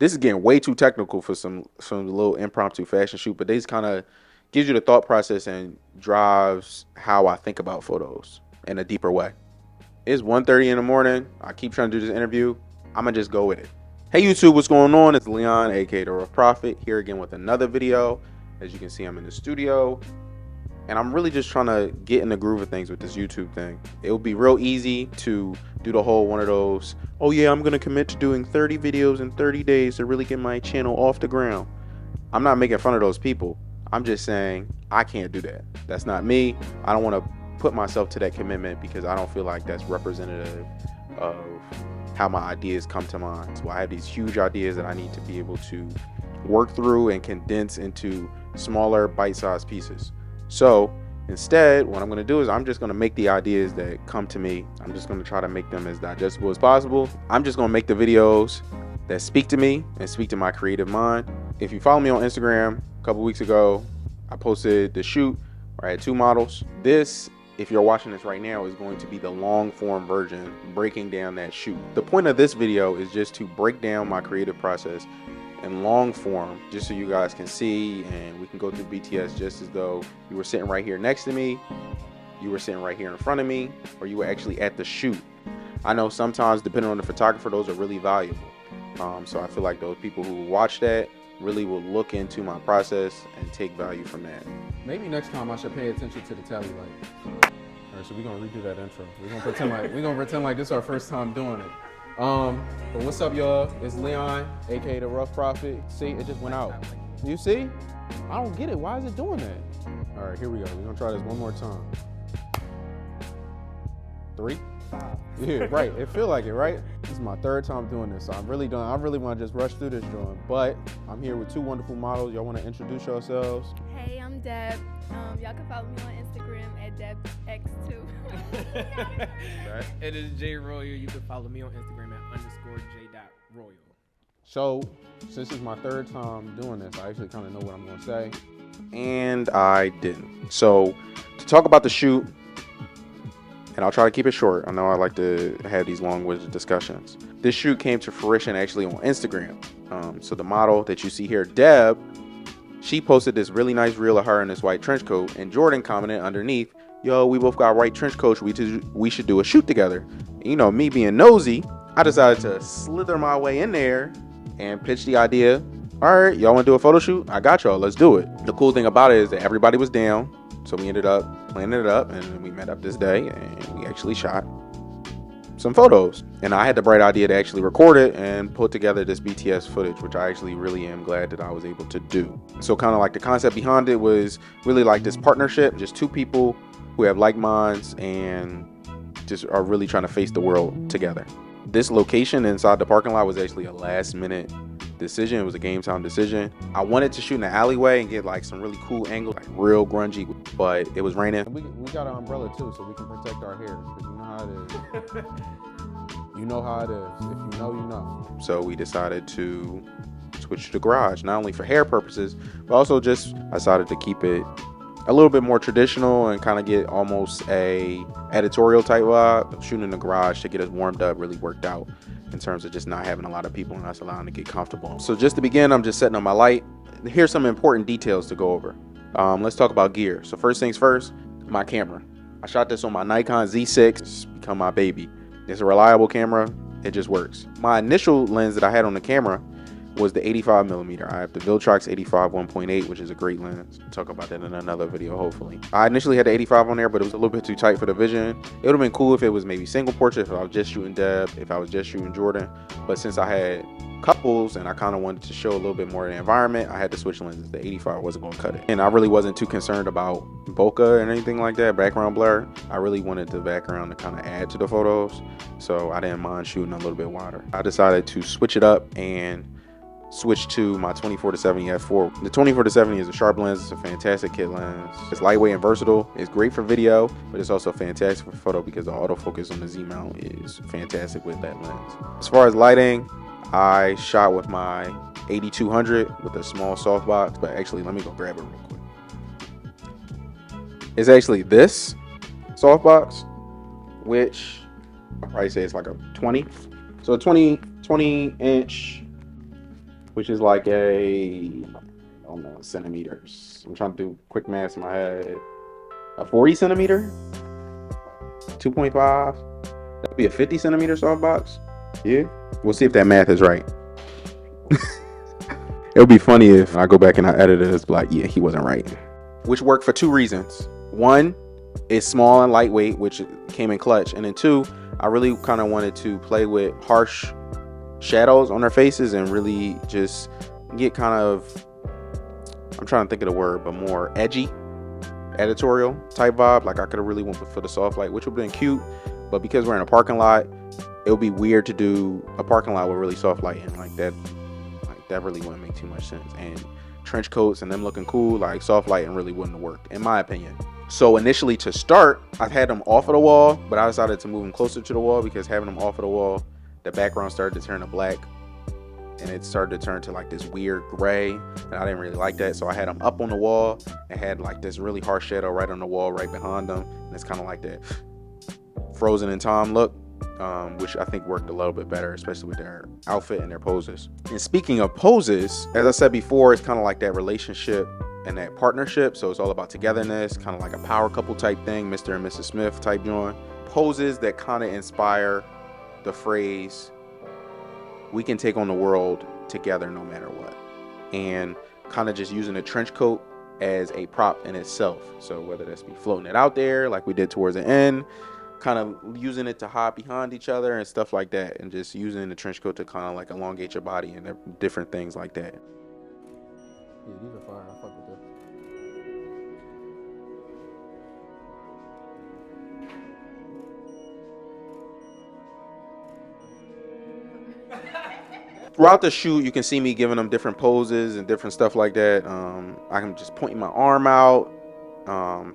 This is getting way too technical for some little impromptu fashion shoot, but this kind of gives you the thought process and drives how I think about photos in a deeper way. It's 1:30 in the morning. I keep trying to do this interview. I'm gonna just go with it. Hey YouTube, what's going on? It's Leon, aka the Rough Prophet, here again with another video. As you can see, I'm in the studio, and I'm really just trying to get in the groove of things with this YouTube thing. It would be real easy to do the whole one of those, oh yeah, I'm gonna commit to doing 30 videos in 30 days to really get my channel off the ground. I'm not making fun of those people. I'm just saying I can't do that. That's not me. I don't want to put myself to that commitment because I don't feel like that's representative of how my ideas come to mind. So I have these huge ideas that I need to be able to work through and condense into smaller bite-sized pieces. So instead, what I'm going to do is I'm just going to make the ideas that come to me. I'm just going to try to make them as digestible as possible. I'm just going to make the videos that speak to me and speak to my creative mind. If you follow me on Instagram, a couple weeks ago, I posted the shoot where I had two models. This, if you're watching this right now, is going to be the long form version, breaking down that shoot. The point of this video is just to break down my creative process in long form, just so you guys can see and we can go through BTS just as though you were sitting right here next to me, you were sitting right here in front of me, or you were actually at the shoot. I know sometimes, depending on the photographer, those are really valuable. So I feel like those people who watch that really will look into my process and take value from that. Maybe next time I should pay attention to the tally light. All right, so we're gonna redo that intro. We're gonna pretend like this is our first time doing it. But what's up, y'all? It's Leon, aka the Rough Prophet. See, it just went out. You see? I don't get it. Why is it doing that? All right, here we go. We're gonna try this one more time. 3, 5. Yeah, right. It feel like it, right? This is my third time doing this, so I really want to just rush through this drawing. But I'm here with two wonderful models. Y'all want to introduce yourselves? Hey, I'm Deb. Y'all can follow me on Instagram at DebX2. Right. It is J Royal. You can follow me on Instagram at _J.Royal. So, since it's my third time doing this, I actually kind of know what I'm going to say. And I didn't. So to talk about the shoot, and I'll try to keep it short. I know I like to have these long-winded discussions. This shoot came to fruition actually on Instagram. So the model that you see here, Deb, she posted this really nice reel of her in this white trench coat, and Jordan commented underneath, yo, we both got white trench coats, we should do a shoot together. You know, me being nosy, I decided to slither my way in there and pitch the idea. All right, y'all want to do a photo shoot? I got y'all, let's do it. The cool thing about it is that everybody was down, so we ended up planning it up, and we met up this day, and we actually shot some photos. And I had the bright idea to actually record it and put together this BTS footage, which I actually really am glad that I was able to do. So kind of like the concept behind it was really like this partnership, just two people who have like minds and just are really trying to face the world together. This location inside the parking lot was actually a last minute decision. It was a game time decision. I wanted to shoot in the alleyway and get like some really cool angles, like real grungy, but it was raining. We got an umbrella too, so we can protect our hair, because you know how it is. You know how it is. If you know, you know. So we decided to switch to the garage, not only for hair purposes, but also just I decided to keep it a little bit more traditional and kind of get almost a editorial type vibe. Shooting in the garage to get us warmed up really worked out in terms of just not having a lot of people and us allowing to get comfortable. So just to begin, I'm just setting up my light. Here's some important details to go over. Let's talk about gear. So first things first, my camera. I shot this on my Nikon Z6. It's become my baby. It's a reliable camera. It just works. My initial lens that I had on the camera was the 85mm. I have the Viltrox 85 1.8, which is a great lens. I'll talk about that in another video, hopefully. I initially had the 85 on there, but it was a little bit too tight for the vision. It would have been cool if it was maybe single portrait, if I was just shooting Deb, if I was just shooting Jordan. But since I had couples and I kind of wanted to show a little bit more of the environment, I had to switch lenses. The 85 wasn't going to cut it. And I really wasn't too concerned about bokeh and anything like that, background blur. I really wanted the background to kind of add to the photos, so I didn't mind shooting a little bit wider. I decided to switch it up and switch to my 24-70 f4. The 24-70 is a sharp lens. It's a fantastic kit lens. It's lightweight and versatile. It's great for video, but it's also fantastic for photo because the autofocus on the Z mount is fantastic with that lens. As far as lighting, I shot with my AD200 with a small softbox, but actually let me go grab it real quick. It's actually this softbox, which I'll probably say it's like a 20. So a 20 inch which is like I don't know, centimeters. I'm trying to do quick math in my head. A 40 centimeter, 2.5. That'd be a 50 centimeter softbox. Yeah, we'll see if that math is right. It would be funny if I go back and I edit it as like, yeah, he wasn't right. Which worked for two reasons. One, it's small and lightweight, which came in clutch. And then two, I really kind of wanted to play with harsh shadows on their faces and really just get kind of, I'm trying to think of the word, but more edgy, editorial type vibe. Like I could have really went for the soft light, which would have been cute. But because we're in a parking lot, it would be weird to do a parking lot with really soft lighting like that. That really wouldn't make too much sense. And trench coats and them looking cool, like soft lighting really wouldn't have worked, in my opinion. So initially to start, I've had them off of the wall, but I decided to move them closer to the wall because having them off of the wall, the background started to turn to black and it started to turn to like this weird gray, and I didn't really like that. So I had them up on the wall and had like this really harsh shadow right on the wall right behind them, and it's kind of like that Frozen in time look. Which I think worked a little bit better, especially with their outfit and their poses. And speaking of poses, as I said before, it's kind of like that relationship and that partnership. So it's all about togetherness, kind of like a power couple type thing, Mr. and Mrs. Smith type joint. Poses that kind of inspire the phrase, we can take on the world together no matter what. And kind of just using a trench coat as a prop in itself. So whether that's be floating it out there like we did towards the end, kind of using it to hide behind each other and stuff like that, and just using the trench coat to kind of like elongate your body and different things like that. Yeah, these are fire. I fuck with this. Throughout the shoot, you can see me giving them different poses and different stuff like that. I'm just pointing my arm out,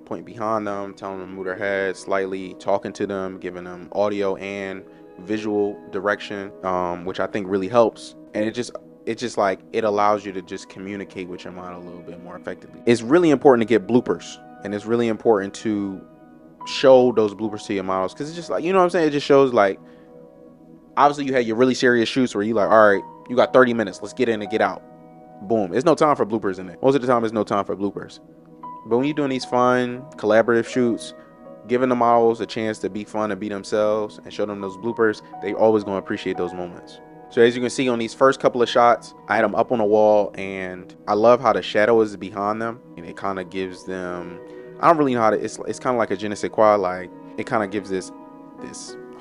pointing behind them, telling them to move their head slightly, talking to them, giving them audio and visual direction, which I think really helps. And it just like, it allows you to just communicate with your mind a little bit more effectively. It's really important to get bloopers, and it's really important to show those bloopers to your models, because it's just like, you know what I'm saying? It just shows like, obviously you had your really serious shoots where you like, all right, you got 30 minutes, let's get in and get out. Boom. There's no time for bloopers in it. Most of the time there's no time for bloopers. But when you're doing these fun, collaborative shoots, giving the models a chance to be fun and be themselves and show them those bloopers, they always going to appreciate those moments. So as you can see on these first couple of shots, I had them up on the wall, and I love how the shadow is behind them, and it kind of gives them, I don't really know how to, it's kind of like a je ne sais quoi, like it kind of gives this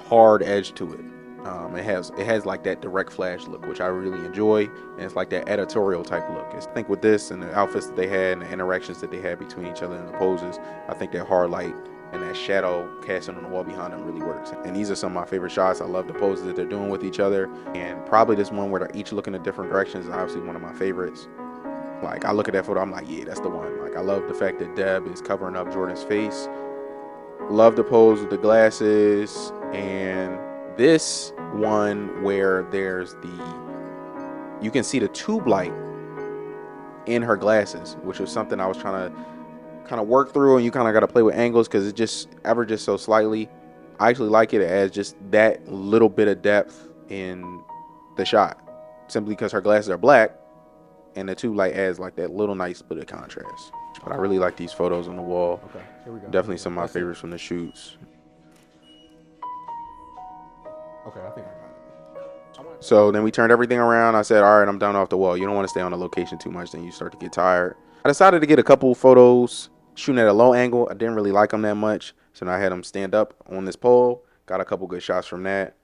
hard edge to it. It has like that direct flash look, which I really enjoy, and it's like that editorial type look. I think with this and the outfits that they had and the interactions that they had between each other and the poses, I think that hard light and that shadow casting on the wall behind them really works. And these are some of my favorite shots. I love the poses that they're doing with each other, and probably this one where they're each looking in different directions is obviously one of my favorites. Like I look at that photo, I'm like, yeah, that's the one. Like I love the fact that Deb is covering up Jordan's face. Love the pose with the glasses, and this one where there's you can see the tube light in her glasses, which was something I was trying to kind of work through, and you kind of got to play with angles because it just so slightly. I actually like it as just that little bit of depth in the shot, simply because her glasses are black and the tube light adds like that little nice bit of contrast. But I really like these photos on the wall. Okay, here we go. Definitely some of my favorites from the shoots. Okay, I think I got it. So then we turned everything around. I said, all right, I'm done off the wall. You don't want to stay on the location too much, then you start to get tired. I decided to get a couple photos shooting at a low angle. I didn't really like them that much, so then I had them stand up on this pole. Got a couple good shots from that,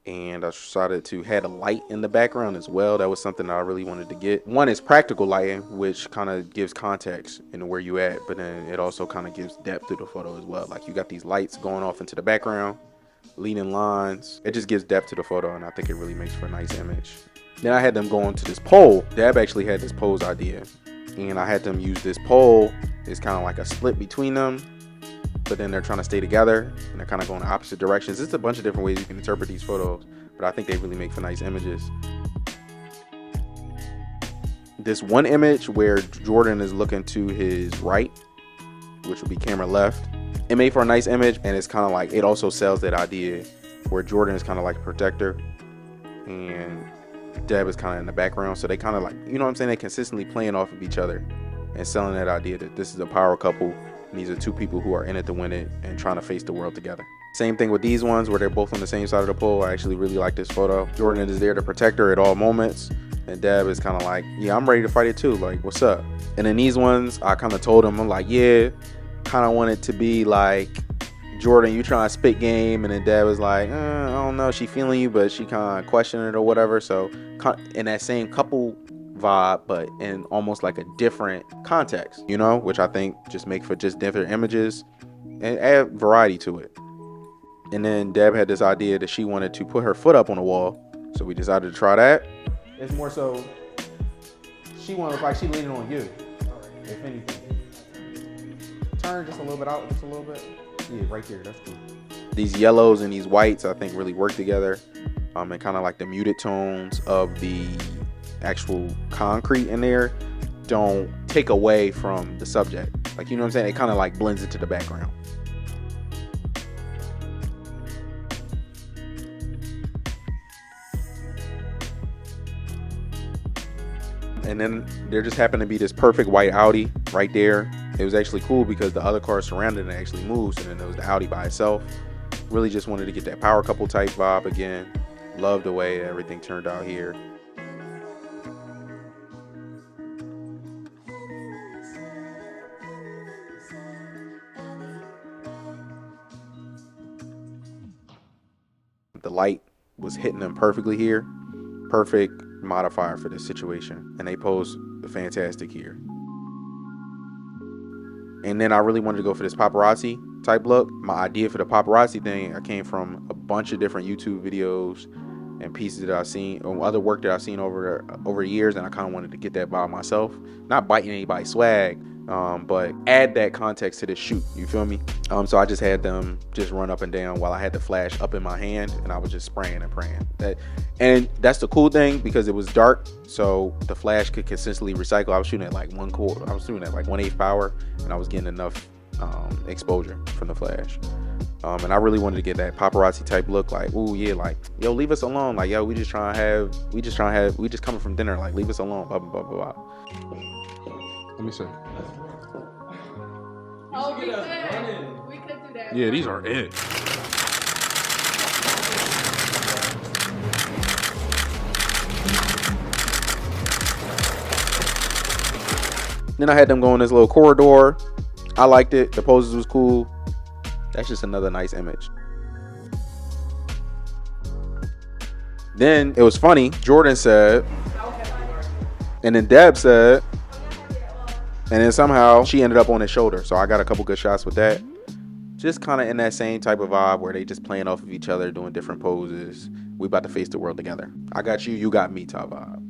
and I decided to have a light in the background as well. That was something that I really wanted to get. One is practical lighting, which kind of gives context into where you at, but then it also kind of gives depth to the photo as well. Like you got these lights going off into the background, leading lines. It just gives depth to the photo, and I think it really makes for a nice image. Then I had them go onto this pole. Dab actually had this pose idea, and I had them use this pole. It's kind of like a split between them, but then they're trying to stay together, and they're kind of going in opposite directions. It's a bunch of different ways you can interpret these photos, but I think they really make for nice images. This one image where Jordan is looking to his right, which would be camera left, it made for a nice image, and it's kind of like, it also sells that idea where Jordan is kind of like a protector, and Deb is kind of in the background. So they kind of like, you know what I'm saying? They consistently playing off of each other and selling that idea that this is a power couple. And these are two people who are in it to win it and trying to face the world together. Same thing with these ones where they're both on the same side of the pole. I actually really like this photo. Jordan is there to protect her at all moments. And Deb is kind of like, yeah, I'm ready to fight it too. Like, what's up? And in these ones, I kind of told him, I'm like, yeah, kind of want it to be like, Jordan, you trying to spit game. And then Deb was like, I don't know. She feeling you, but she kind of questioning it or whatever. So in that same couple vibe, but in almost like a different context, you know, which I think just make for just different images and add variety to it. And then Deb had this idea that she wanted to put her foot up on the wall. So we decided to try that. It's more so she want to look like she leaning on you, if anything. Turn just a little bit out, just a little bit. Yeah, right there, that's cool. These yellows and these whites, I think, really work together. And kind of like the muted tones of the actual concrete in there don't take away from the subject. Like, you know what I'm saying? It kind of like blends into the background. And then there just happened to be this perfect white Audi right there. It was actually cool because the other cars surrounding it actually moves, and then there was the Audi by itself. Really just wanted to get that power couple type vibe again. Love the way everything turned out here. The light was hitting them perfectly here. Perfect modifier for this situation, and they pose fantastic here. And then I really wanted to go for this paparazzi type look. My idea for the paparazzi thing, I came from a bunch of different YouTube videos and pieces that I've seen, or other work that I've seen over the years, and I kind of wanted to get that by myself, not biting anybody's swag, but add that context to the shoot. You feel me? So I just had them just run up and down while I had the flash up in my hand, and I was just spraying and praying. And that's the cool thing, because it was dark, so the flash could consistently recycle. I was shooting at like 1/4. I was shooting at like 1/8 power, and I was getting enough exposure from the flash. And I really wanted to get that paparazzi type look, like, ooh yeah, like, yo, leave us alone, like, yo, we just coming from dinner, like, leave us alone, blah blah blah blah blah. Let me see. Oh, we could do that. Yeah, these are it. Then I had them go in this little corridor. I liked it. The poses was cool. That's just another nice image. Then it was funny. Jordan said, and then Deb said, and then somehow she ended up on his shoulder. So I got a couple good shots with that. Just kind of in that same type of vibe where they just playing off of each other, doing different poses. We about to face the world together. I got you, you got me type vibe.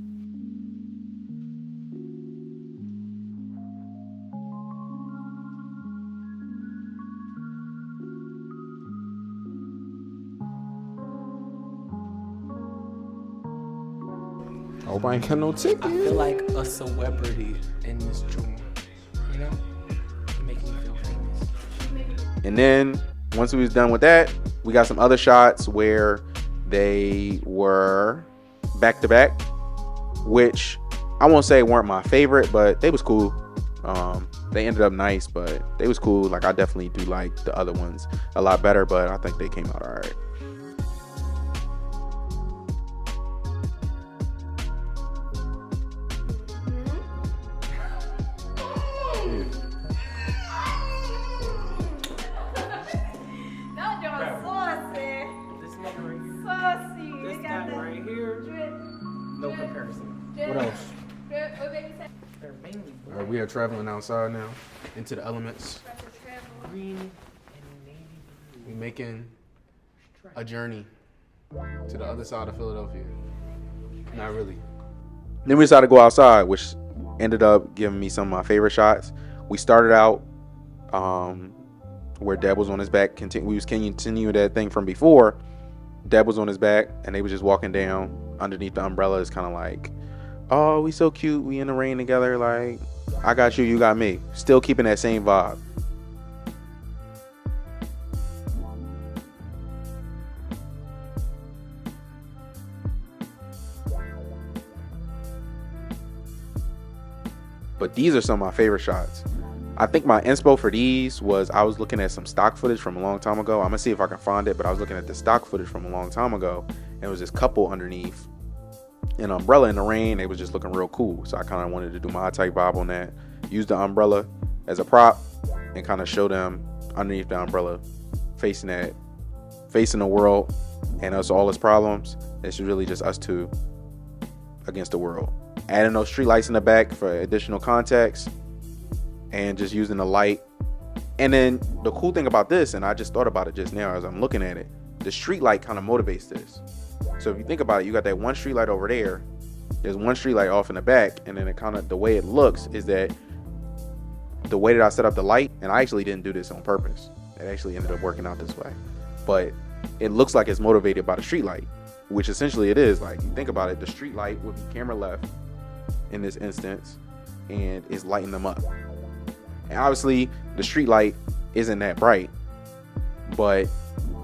I hope I ain't got no ticket. I feel like a celebrity in this joint, you know? Making me feel famous. And then once we was done with that, we got some other shots where they were back to back, which I won't say weren't my favorite, but they was cool. They ended up nice, but they was cool. Like, I definitely do like the other ones a lot better, but I think they came out all right. No comparison. What else? All right, we are traveling outside now into the elements. Green and navy blue. We making a journey to the other side of Philadelphia. Not really. Then we decided to go outside, which ended up giving me some of my favorite shots. We started out where Deb was on his back. We was continuing that thing from before. Deb was on his back, and they was just walking down underneath the umbrella. It's kind of like, oh, we so cute. We in the rain together. Like, I got you, you got me. Still keeping that same vibe. But these are some of my favorite shots. I think my inspo for these was I was looking at some stock footage from a long time ago. I'm gonna see if I can find it, but I was looking at the stock footage from a long time ago, and it was this couple underneath an umbrella in the rain. They was just looking real cool. So I kind of wanted to do my type vibe on that. Use the umbrella as a prop and kind of show them underneath the umbrella facing the world and us all its problems. It's really just us two against the world. Adding those street lights in the back for additional context and just using the light. And then the cool thing about this, and I just thought about it just now as I'm looking at it, the street light kind of motivates this. So if you think about it, you got that one street light over there, there's one street light off in the back, and then it kind of, the way it looks is that the way that I set up the light, and I actually didn't do this on purpose, it actually ended up working out this way, but it looks like it's motivated by the street light, which essentially it is. Like, you think about it, the street light would be camera left in this instance, and it's lighting them up. And obviously the street light isn't that bright, but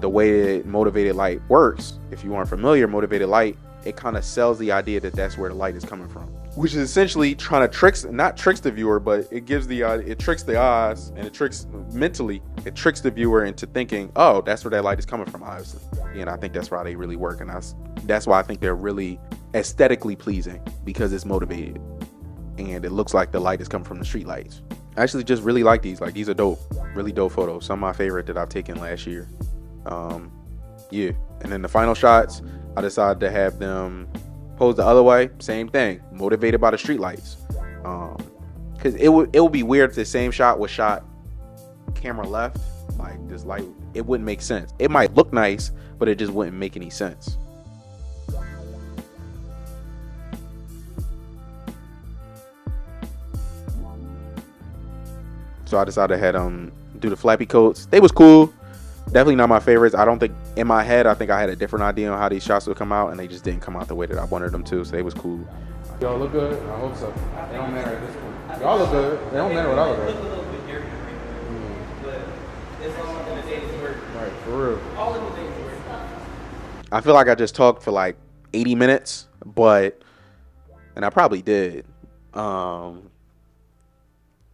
the way that motivated light works, if you aren't familiar, motivated light, it kind of sells the idea that that's where the light is coming from, which is essentially trying to not tricks the viewer, but it gives it tricks the eyes, and it tricks the viewer into thinking, oh, that's where that light is coming from, obviously. And I think that's why they really work, and that's why I think they're really aesthetically pleasing, because it's motivated and it looks like the light is coming from the street lights. I actually just really like these. Like, these are dope, really dope photos. Some of my favorite that I've taken last year. Yeah. And then the final shots, I decided to have them pose the other way. Same thing, motivated by the street lights. Because it would be weird if the same shot was shot camera left. Like, this light, it wouldn't make sense. It might look nice, but it just wouldn't make any sense. So I decided to do the flappy coats. They was cool. Definitely not my favorites. I don't think, in my head, I think I had a different idea on how these shots would come out, and they just didn't come out the way that I wanted them to. So they was cool. Y'all look good? I hope so. It don't matter at this point. Y'all look good. It don't matter what I look like. Right, for real. I feel like I just talked for like 80 minutes, and I probably did. But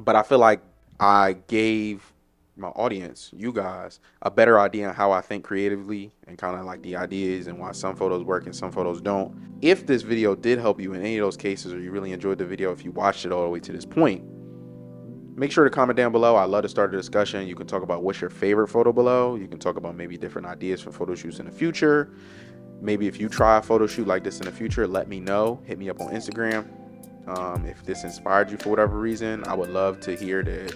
I feel like I gave my audience, you guys, a better idea on how I think creatively, and kind of like the ideas and why some photos work and some photos don't. If this video did help you in any of those cases, or you really enjoyed the video, if you watched it all the way to this point, make sure to comment down below. I'd love to start a discussion. You can talk about what's your favorite photo below. You can talk about maybe different ideas for photo shoots in the future. Maybe if you try a photo shoot like this in the future, let me know. Hit me up on Instagram. If this inspired you for whatever reason, I would love to hear that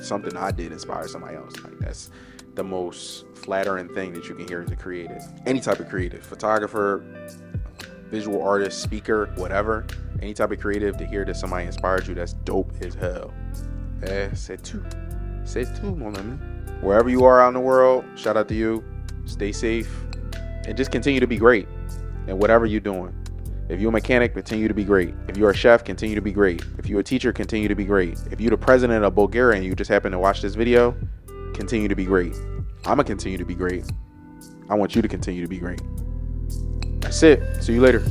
something I did inspire somebody else. Like, that's the most flattering thing that you can hear as a creative. Any type of creative, photographer, visual artist, speaker, whatever. Any type of creative, to hear that somebody inspired you, that's dope as hell. C'est tout, mon ami. Wherever you are out in the world, shout out to you. Stay safe and just continue to be great in whatever you're doing. If you're a mechanic, continue to be great. If you're a chef, continue to be great. If you're a teacher, continue to be great. If you're the president of Bulgaria and you just happen to watch this video, continue to be great. I'm going to continue to be great. I want you to continue to be great. That's it. See you later.